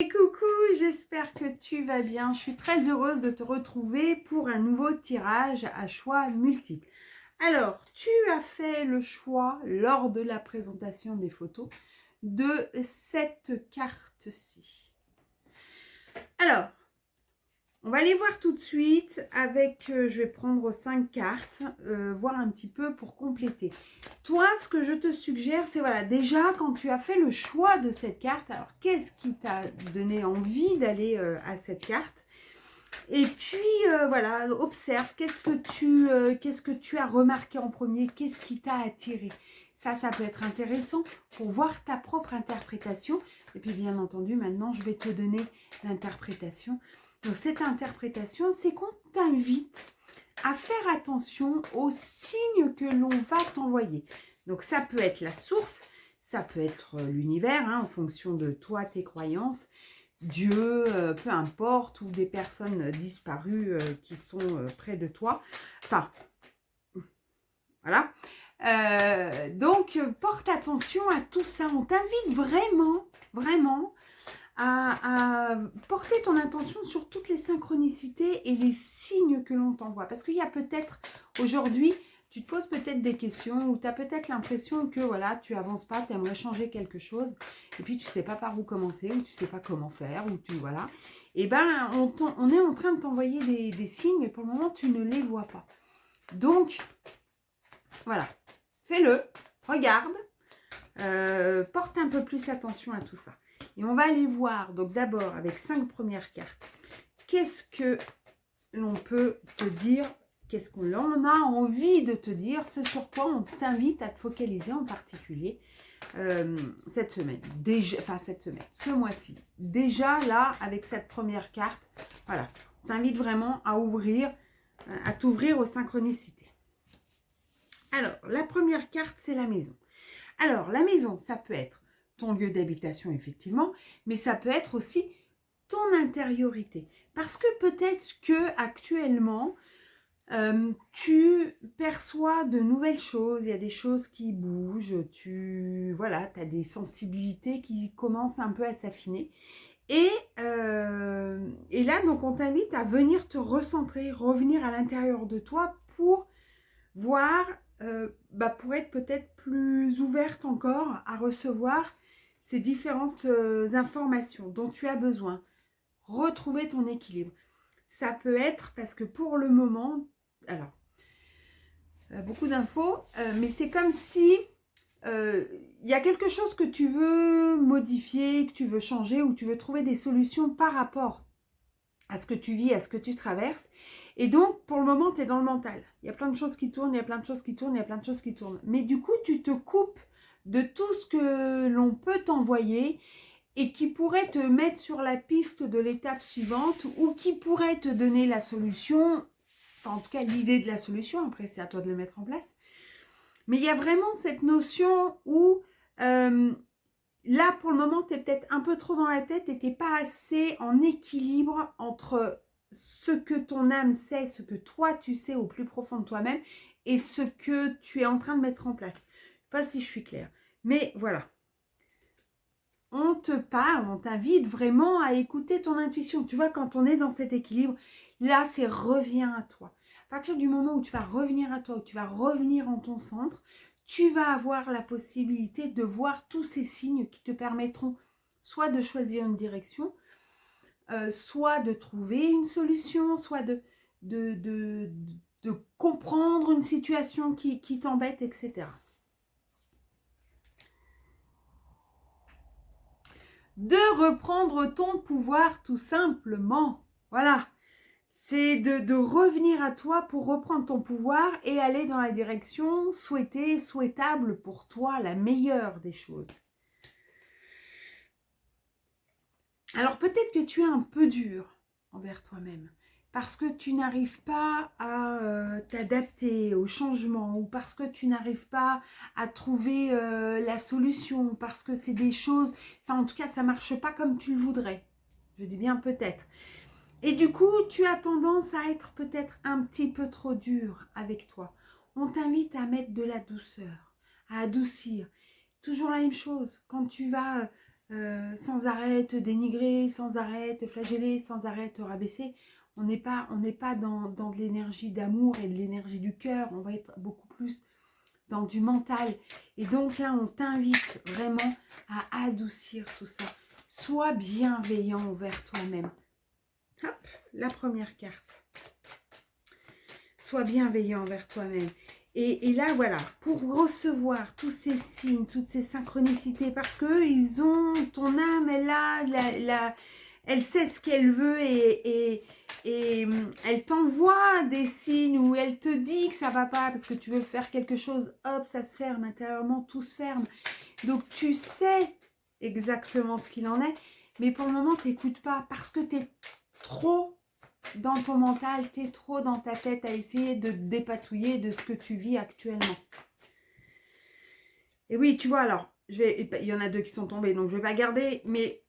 Et coucou, j'espère que tu vas bien. Je suis très heureuse de te retrouver pour un nouveau tirage à choix multiples. Alors, tu as fait le choix lors de la présentation des photos de cette carte-ci. Alors, on va aller voir tout de suite avec, je vais prendre 5 cartes, voir un petit peu pour compléter. Toi, ce que je te suggère, c'est voilà, déjà quand tu as fait le choix de cette carte, alors qu'est-ce qui t'a donné envie d'aller à cette carte? Et puis voilà, observe, qu'est-ce que tu as remarqué en premier, qu'est-ce qui t'a attiré? Ça peut être intéressant pour voir ta propre interprétation. Et puis bien entendu, maintenant, je vais te donner l'interprétation. Donc cette interprétation, c'est qu'on t'invite à faire attention aux signes que l'on va t'envoyer. Donc ça peut être la source, ça peut être l'univers, en fonction de toi, tes croyances, Dieu, peu importe, ou des personnes disparues qui sont près de toi. Enfin, voilà. Donc, porte attention à tout ça. On t'invite vraiment, à porter ton attention sur toutes les synchronicités et les signes que l'on t'envoie. Parce qu'il y a peut-être, aujourd'hui, tu te poses peut-être des questions ou tu as peut-être l'impression que voilà, tu avances pas, tu aimerais changer quelque chose et puis tu sais pas par où commencer ou tu sais pas comment faire ou tu voilà. Et ben, on est en train de t'envoyer des signes mais pour le moment, tu ne les vois pas. Donc, voilà, fais-le, regarde, porte un peu plus attention à tout ça. Et on va aller voir, donc d'abord avec 5 premières cartes, qu'est-ce que l'on peut te dire, qu'est-ce qu'on en a envie de te dire, ce sur quoi on t'invite à te focaliser en particulier cette semaine. Ce mois-ci. Déjà là, avec cette première carte, voilà, on t'invite vraiment à ouvrir, à t'ouvrir aux synchronicités. Alors, la première carte, c'est la maison. Alors, la maison, ça peut être ton lieu d'habitation, effectivement, mais ça peut être aussi ton intériorité. Parce que peut-être que actuellement, tu perçois de nouvelles choses, il y a des choses qui bougent, tu as des sensibilités qui commencent un peu à s'affiner. Et là, donc, on t'invite à venir te recentrer, revenir à l'intérieur de toi pour voir, pour être peut-être plus ouverte encore à recevoir ces différentes informations dont tu as besoin. Retrouver ton équilibre. Ça peut être parce que pour le moment, alors, beaucoup d'infos, mais c'est comme si il y a quelque chose que tu veux modifier, que tu veux changer ou tu veux trouver des solutions par rapport à ce que tu vis, à ce que tu traverses. Et donc, pour le moment, tu es dans le mental. Il y a plein de choses qui tournent, il y a plein de choses qui tournent, il y a plein de choses qui tournent. Mais du coup, tu te coupes de tout ce que l'on peut t'envoyer et qui pourrait te mettre sur la piste de l'étape suivante ou qui pourrait te donner la solution, enfin en tout cas l'idée de la solution, après c'est à toi de le mettre en place. Mais il y a vraiment cette notion où là pour le moment tu es peut-être un peu trop dans la tête et tu n'es pas assez en équilibre entre ce que ton âme sait, ce que toi tu sais au plus profond de toi-même et ce que tu es en train de mettre en place. Je ne sais pas si je suis claire, mais voilà. On te parle, on t'invite vraiment à écouter ton intuition. Tu vois, quand on est dans cet équilibre, là, c'est reviens à toi. À partir du moment où tu vas revenir à toi, où tu vas revenir en ton centre, tu vas avoir la possibilité de voir tous ces signes qui te permettront soit de choisir une direction, soit de trouver une solution, soit de comprendre une situation qui t'embête, etc. De reprendre ton pouvoir tout simplement. Voilà. C'est de revenir à toi pour reprendre ton pouvoir et aller dans la direction souhaitée, souhaitable pour toi, la meilleure des choses. Alors peut-être que tu es un peu dur envers toi-même parce que tu n'arrives pas à t'adapter au changement ou parce que tu n'arrives pas à trouver la solution, parce que c'est des choses, enfin en tout cas ça ne marche pas comme tu le voudrais. Je dis bien peut-être. Et du coup, tu as tendance à être peut-être un petit peu trop dur avec toi. On t'invite à mettre de la douceur, à adoucir. Toujours la même chose. Quand tu vas sans arrêt te dénigrer, sans arrêt te flageller, sans arrêt te rabaisser. On n'est pas dans de l'énergie d'amour et de l'énergie du cœur. On va être beaucoup plus dans du mental. Et donc là, on t'invite vraiment à adoucir tout ça. Sois bienveillant envers toi-même. Hop, la première carte. Sois bienveillant envers toi-même. Et là, voilà, pour recevoir tous ces signes, toutes ces synchronicités, parce qu'eux, ils ont, ton âme, elle sait ce qu'elle veut et elle t'envoie des signes où elle te dit que ça va pas parce que tu veux faire quelque chose, hop, ça se ferme, intérieurement, tout se ferme. Donc, tu sais exactement ce qu'il en est, mais pour le moment, tu n'écoutes pas parce que tu es trop dans ton mental, tu es trop dans ta tête à essayer de te dépatouiller de ce que tu vis actuellement. Et oui, tu vois, alors, il y en a 2 qui sont tombés, donc je ne vais pas garder, mais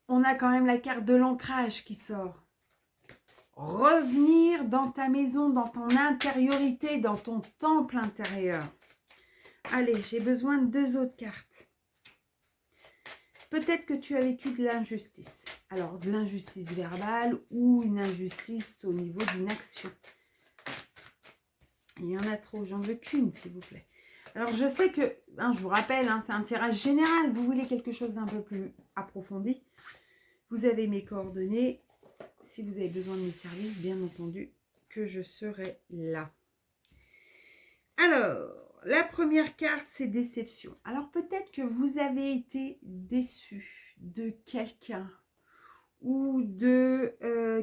on a quand même la carte de l'ancrage qui sort. Revenir dans ta maison, dans ton intériorité, dans ton temple intérieur. Allez, j'ai besoin de 2 autres cartes. Peut-être que tu as vécu de l'injustice. Alors, de l'injustice verbale ou une injustice au niveau d'une action. Il y en a trop, j'en veux qu'une, s'il vous plaît. Alors, je sais que, je vous rappelle, c'est un tirage général. Vous voulez quelque chose d'un peu plus approfondi. Vous avez mes coordonnées. Si vous avez besoin de mes services, bien entendu, que je serai là. Alors, la première carte, c'est déception. Alors, peut-être que vous avez été déçu de quelqu'un ou de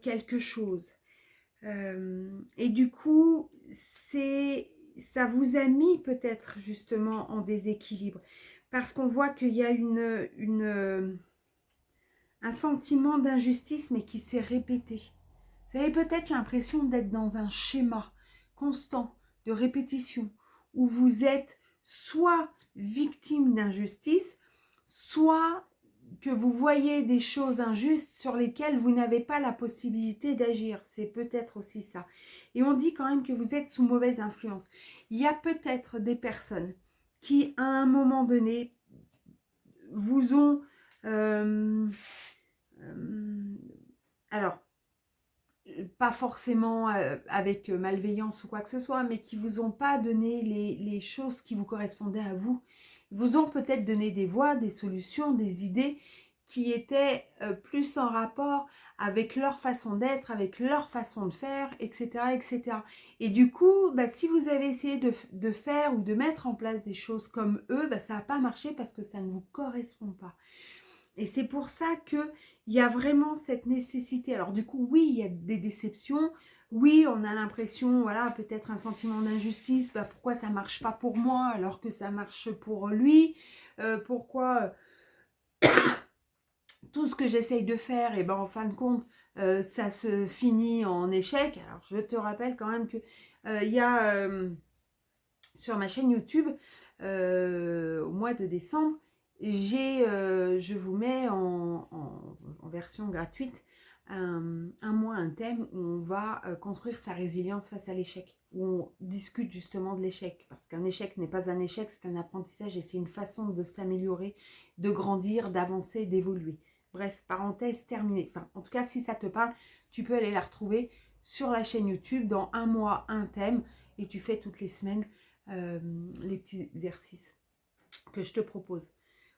quelque chose. Et du coup, ça vous a mis peut-être justement en déséquilibre. Parce qu'on voit qu'il y a un sentiment d'injustice, mais qui s'est répété. Vous avez peut-être l'impression d'être dans un schéma constant de répétition, où vous êtes soit victime d'injustice, soit que vous voyez des choses injustes sur lesquelles vous n'avez pas la possibilité d'agir. C'est peut-être aussi ça. Et on dit quand même que vous êtes sous mauvaise influence. Il y a peut-être des personnes qui, à un moment donné, vous ont... alors, pas forcément avec malveillance ou quoi que ce soit, mais qui vous ont pas donné les choses qui vous correspondaient à vous. Ils vous ont peut-être donné des voies, des solutions, des idées qui étaient plus en rapport avec leur façon d'être, avec leur façon de faire, etc. etc. Et du coup, si vous avez essayé de faire ou de mettre en place des choses comme eux, ça n'a pas marché parce que ça ne vous correspond pas. Et c'est pour ça qu'il y a vraiment cette nécessité. Alors du coup, oui, il y a des déceptions. Oui, on a l'impression, voilà, peut-être un sentiment d'injustice. Pourquoi ça ne marche pas pour moi alors que ça marche pour lui Pourquoi tout ce que j'essaye de faire, et en fin de compte, ça se finit en échec. Alors je te rappelle quand même que il y a sur ma chaîne YouTube, au mois de décembre, je vous mets en version gratuite un mois, un thème où on va construire sa résilience face à l'échec, où on discute justement de l'échec, parce qu'un échec n'est pas un échec, c'est un apprentissage et c'est une façon de s'améliorer, de grandir, d'avancer, d'évoluer. Bref, parenthèse terminée. Enfin, en tout cas, si ça te parle, tu peux aller la retrouver sur la chaîne YouTube dans un mois, un thème, et tu fais toutes les semaines les petits exercices que je te propose.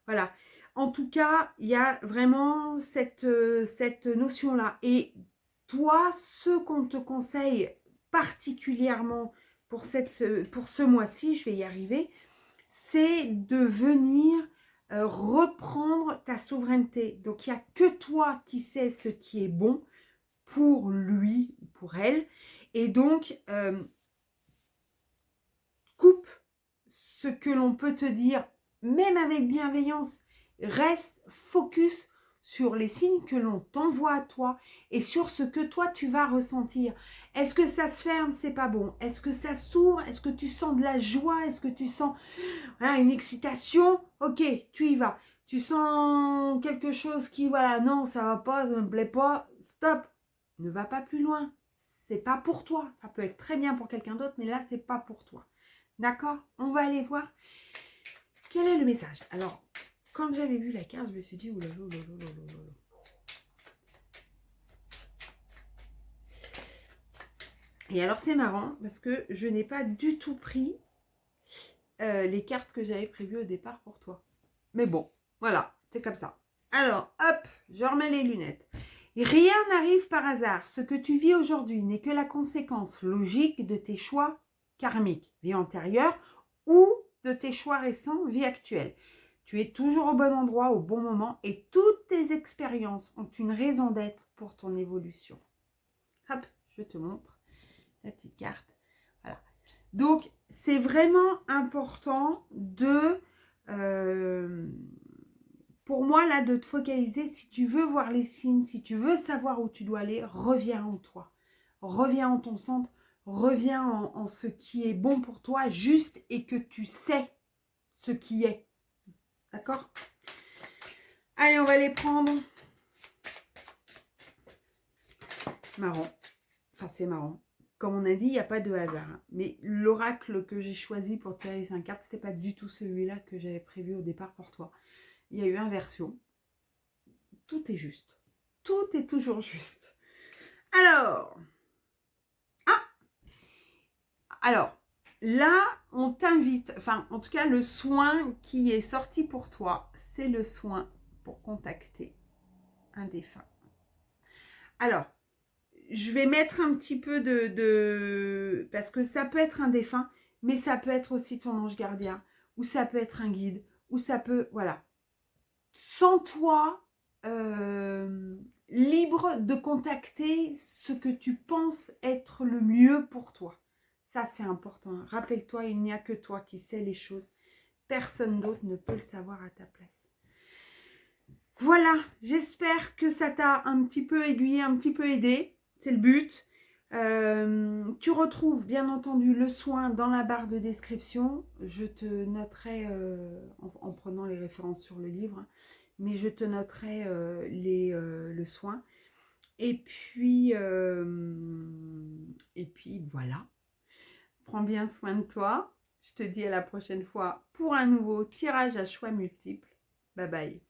Voilà. En tout cas, il y a vraiment cette notion-là. Et toi, ce qu'on te conseille particulièrement pour ce mois-ci, je vais y arriver, c'est de venir reprendre ta souveraineté. Donc, il n'y a que toi qui sais ce qui est bon pour lui, pour elle. Et donc, coupe ce que l'on peut te dire, même avec bienveillance. Reste focus sur les signes que l'on t'envoie à toi et sur ce que toi tu vas ressentir. Est-ce que ça se ferme? C'est pas bon. Est-ce que ça s'ouvre? Est-ce que tu sens de la joie? Est-ce que tu sens une excitation? Ok, tu y vas. Tu sens quelque chose qui, voilà, non, ça va pas, ça me plaît pas. Stop. Ne va pas plus loin. C'est pas pour toi. Ça peut être très bien pour quelqu'un d'autre, mais là, c'est pas pour toi. D'accord? On va aller voir quel est le message. Alors, quand j'avais vu la carte, je me suis dit, oulala, oulala, oulala, oulala. Et alors, c'est marrant parce que je n'ai pas du tout pris les cartes que j'avais prévues au départ pour toi. Mais bon, voilà, c'est comme ça. Alors, hop, je remets les lunettes. Rien n'arrive par hasard. Ce que tu vis aujourd'hui n'est que la conséquence logique de tes choix karmiques, vie antérieure, ou de tes choix récents, vie actuelle. Tu es toujours au bon endroit, au bon moment, et toutes tes expériences ont une raison d'être pour ton évolution. Hop, je te montre la petite carte. Voilà. Donc, c'est vraiment important de... pour moi, là, de te focaliser, si tu veux voir les signes, si tu veux savoir où tu dois aller, reviens en toi. Reviens en ton centre, reviens en ce qui est bon pour toi, juste, et que tu sais ce qui est. D'accord? Allez, on va les prendre. Marrant. Enfin, c'est marrant. Comme on a dit, il n'y a pas de hasard. Hein. Mais l'oracle que j'ai choisi pour tirer les 5 cartes, ce n'était pas du tout celui-là que j'avais prévu au départ pour toi. Il y a eu inversion. Tout est juste. Tout est toujours juste. Alors, là, on t'invite, enfin, en tout cas, le soin qui est sorti pour toi, c'est le soin pour contacter un défunt. Alors, je vais mettre un petit peu parce que ça peut être un défunt, mais ça peut être aussi ton ange gardien, ou ça peut être un guide, ou ça peut, voilà. Sens-toi libre de contacter ce que tu penses être le mieux pour toi. Ça, c'est important. Rappelle-toi, il n'y a que toi qui sais les choses. Personne d'autre ne peut le savoir à ta place. Voilà, j'espère que ça t'a un petit peu aiguillé, un petit peu aidé. C'est le but. Tu retrouves bien entendu le soin dans la barre de description. Je te noterai, en prenant les références sur le livre, mais je te noterai le soin. Et puis voilà. Prends bien soin de toi. Je te dis à la prochaine fois pour un nouveau tirage à choix multiples. Bye bye.